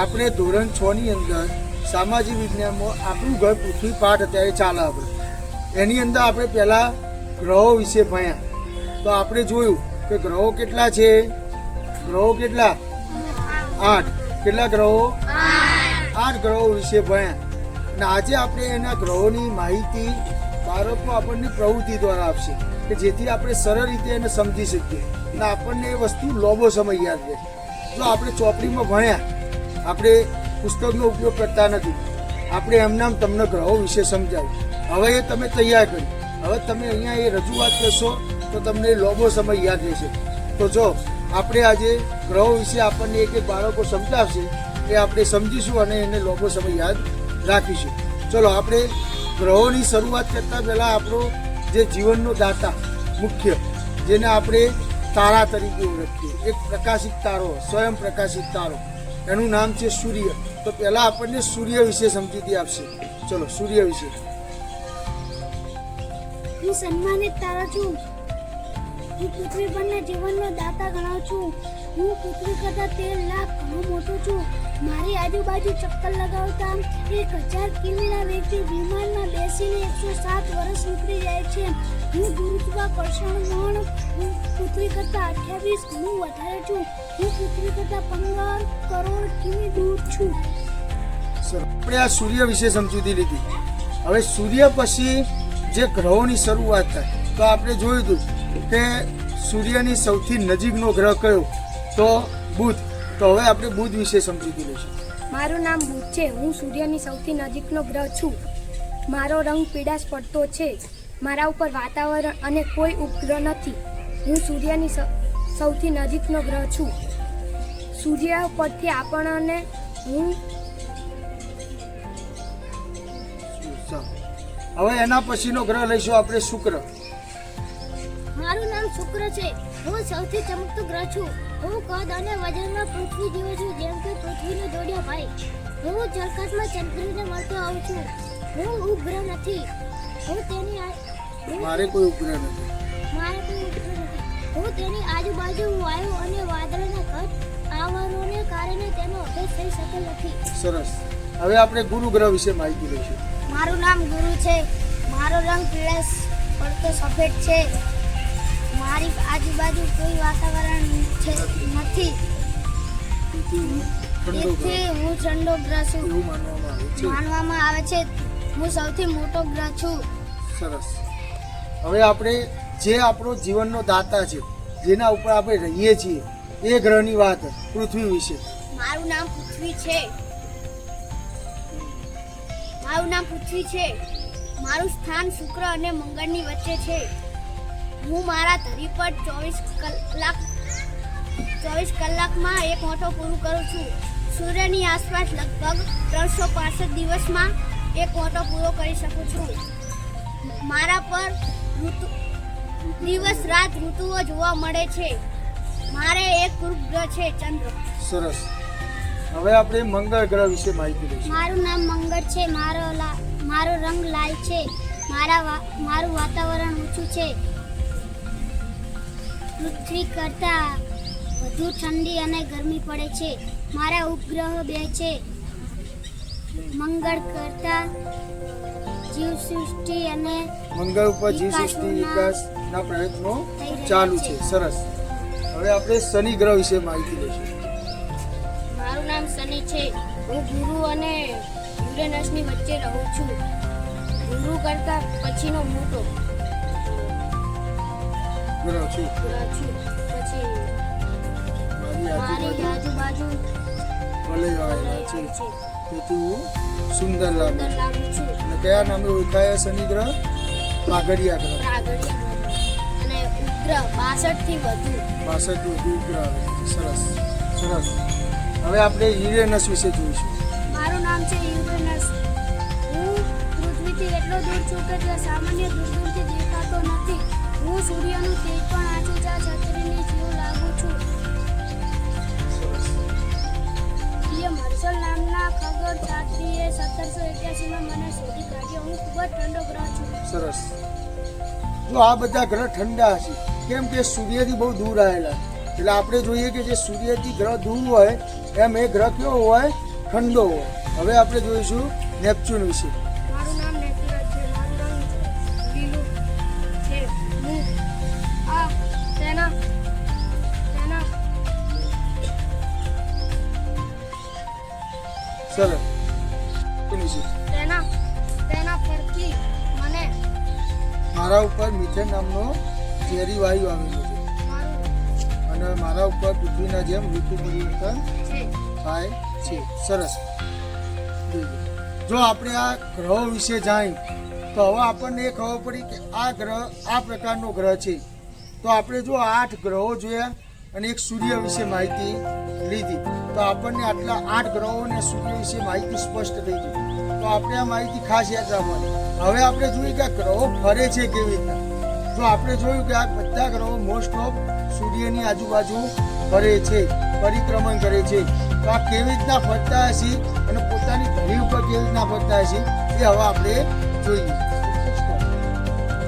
આપણે ધોરણ 6 ની અંદર સામાજિક વિજ્ઞાનમાં આપણું ઘર પૃથ્વી પાઠ અત્યારે ચાલે આપણે એની અંદર આપણે પહેલાં ગ્રહો વિશે ભણ્યા તો આપણે જોયું કે ગ્રહો કેટલા છે ગ્રહો કેટલા 8 કેટલા ગ્રહો 8 ગ્રહો વિશે ભણ્યા અને આજે આપણે એના ગ્રહોની માહિતી બાળકો આપણને પ્રવૃત્તિ દ્વારા આપશે કે જેથી આપણે સરળ રીતે એને સમજી શકીએ અને આપણને એ વસ્તુ લાંબો સમય યાદ રહે જો આપણે ચોપડીમાં ભણ્યા આપણે પુસ્તકનો ઉપયોગ કરતા નથી આપણે એમનામ તમને ગ્રહો વિશે સમજાવ્યું હવે એ તમે તૈયાર કરી હવે તમે અહીંયા એ રજૂઆત કરશો તો તમને લાંબો સમય યાદ રહેશે તો જો આપણે આજે ગ્રહો વિશે આપણને એક બાળકો સમજાવશે એ આપણે સમજીશું અને એને લાંબો સમય યાદ રાખીશું ચલો આપણે ગ્રહોની શરૂઆત કરતાં પહેલાં આપણો જે જીવનનો દાતા મુખ્ય જેને આપણે તારા તરીકે ઓળખીએ એક પ્રકાશિત તારો સ્વયં પ્રકાશિત તારો એનું નામ છે સૂર્ય તો પહેલાં આપણને સૂર્ય વિશે સમજૂતી આપશે ચલો સૂર્ય વિશે હું સન્માનિત તારો છું હું પૃથ્વી પરના જીવનનો દાતા ગણાવ છું હું પૃથ્વી કરતાં 13 લાખ ઘણો મોટો છું મારી આજુબાજુ ચક્કર લગાવતા 1000 કિલોના વ્યક્તિ વિમાનમાં બેસીને 107 વર્ષ નીકળી જાય છે હું ગુરુત્વાકર્ષણ બળ હું પૃથ્વી કરતાં 28 ગણું વધારે છું હું પૃથ્વી કરતાં 15 કરોડ કિમી દૂર છું આપણે આ સૂર્ય વિશે સમજૂતી લીધી હવે સૂર્ય પછી જે ગ્રહોની શરૂઆત થાય તો આપણે જોયું હતું કે સૂર્યની સૌથી નજીકનો ગ્રહ કયો તો બુધ તો હવે આપણે બુધ વિશે સમજૂતી લઈશું મારું નામ બુધ છે હું સૂર્યની સૌથી નજીકનો ગ્રહ છું મારો રંગ પીળાશ પડતો છે મારા ઉપર વાતાવરણ અને કોઈ ઉપગ્રહ નથી હું સૂર્યની સૌથી નજીકનો ગ્રહ છું સૂર્ય પરથી આપણને હવે એના પછીનો ગ્રહ લઈશું આપણે શુક્ર મારું નામ શુક્ર છે હું સૌથી ચમકતો ગ્રહ છું હું કદ અને વજનમાં પૃથ્વી જેવો છું જેમ કે પૃથ્વીનો જોડિયો ભાઈ હું જળખાતમાં ચંદ્રને મળતો આવું છું હું ઉપગ્રહ નથી મારે કોઈ ઉપગ્રહ નથી હું તેની આજુબાજુ વાયુ અને વાદળના ઘટ આવરણોને કારણે તેનો અભ્યાસ થઈ શકેલ નથી સરસ હવે આપણે ગુરુ ગ્રહ વિશે માહિતી લઈશું મારું નામ ગુરુ છે મારો રંગ પીળાશ પડતો સફેદ છે મારી આજુબાજુ કોઈ વાતાવરણ નથી તેથી હું ઠંડો ગ્રહ છું એવું માનવામાં આવે છે હું સૌથી મોટો ગ્રહ છું સરસ હવે આપણે જે આપણો જીવનનો દાતા છે જેના ઉપર આપણે રહીએ છીએ એ ગ્રહની વાત પૃથ્વી વિશે મારું નામ પૃથ્વી છે મારું સ્થાન શુક્ર અને મંગળની વચ્ચે છે હું મારા ધરી પર 24 કલાકમાં એક ઓટો પૂરું કરું છું સૂર્યની આસપાસ લગભગ 365 દિવસમાં એક ઓટો પૂરો કરી શકું છું મારા પર દિવસ રાત ઋતુઓ જોવા મળે છે મારે એક ગ્રહ છે ચંદ્ર સરસ હવે આપણે મંગળ ગ્રહ વિશે માહિતી લઈશું મારું નામ મંગળ છે મારો રંગ લાલ છે મારું વાતાવરણ ઊંચું છે પૃથ્વી કરતાં વધુ ઠંડી અને ગરમી પડે છે મારા ઉપગ્રહ 2 છે મંગળ કરતાં જીવસૃષ્ટિ અને મંગળ ઉપર જીવસૃષ્ટિ વિકાસના પ્રયત્નો ચાલુ છે સરસ હવે આપણે શનિ ગ્રહ વિશે માહિતી લઈશું મારું નામ શનિ છે હું ગુરુ અને યુરેનસની વચ્ચે રહું છું ગુરુ કરતાં પછીનો મોટો ગ્રહ છે પછી મારી આજુબાજુ વલયો આવેલા છે તેથી હું સુંદર લાગુ છું અને કયા નામે ઓળખાય શનિ ગ્રહ કાગડિયા ગ્રહ અને ઉપગ્રહ 62 થી વધુ ઉપગ્રહ આવે છે સરસ સરસ હવે આપણે યુરેનસ વિશે જોઈશું મારું નામ છે યુરેનસ હું પૃથ્વીથી એટલો દૂર છું કે તે સામાન્ય દૂરથી દેખાતો નથી હું સૂર્યનું તેજ પણ આંચુચા છત્રીની જેવું લાગુ છું હર્ષલ નામના ખગોળશાસ્ત્રીએ 1781માં મને શોધી કાઢ્યો હું ખૂબ જ ઠંડો ગ્રહ છું સરસ જો આ બધા ગ્રહ ઠંડા હશે કેમ કે સૂર્યથી બહુ દૂર આવેલા એટલે આપણે જોઈએ કે જે સૂર્યથી ગ્રહ દૂર હોય એમ એ ગ્રહ કેવો હોય? ઠંડો હોય. હવે આપણે જોઈશું નેપચ્યુન વિશે. મારું નામ નેતરાજ છે. મારું રંગ લીલું છે. હું આ તેના સરસ. વિશે. તેના પરથી મને મારા ઉપર મિથેન નામનો ઝેરી વાયુ આવેલો છે મારું અને મારા ઉપર પૃથ્વીના જેમ ઋતુ પરિવર્તન છે. થાય છે. સરસ. જો આપણે આ ગ્રહો વિશે જાણી તો હવે આપણને એ ખબર પડી કે આ ગ્રહ આ પ્રકારનો ગ્રહ છે. તો આપણે જો 8 ગ્રહો જોયા અને એક સૂર્ય વિશે માહિતી લીધી તો આપણને આટલા 8 ગ્રહો અને સૂર્ય વિશે માહિતી સ્પષ્ટ થઈ ગઈ. તો આપણે આ માહિતી ખાસ યાદ રાખવાની. હવે આપણે જોઈએ કે આ ગ્રહો ફરે છે કેવી રીતના. તો આપણે જોયું કે આ બધા ગ્રહો મોસ્ટ ઓફ સૂર્યની આજુબાજુ ફરે છે, પરિક્રમણ કરે છે. તો આ કેવી રીતના ફરતા હશે અને પોતાની ધરી ઉપર કેવી રીતના ફરતા હશે એ હવે આપણે જોઈએ.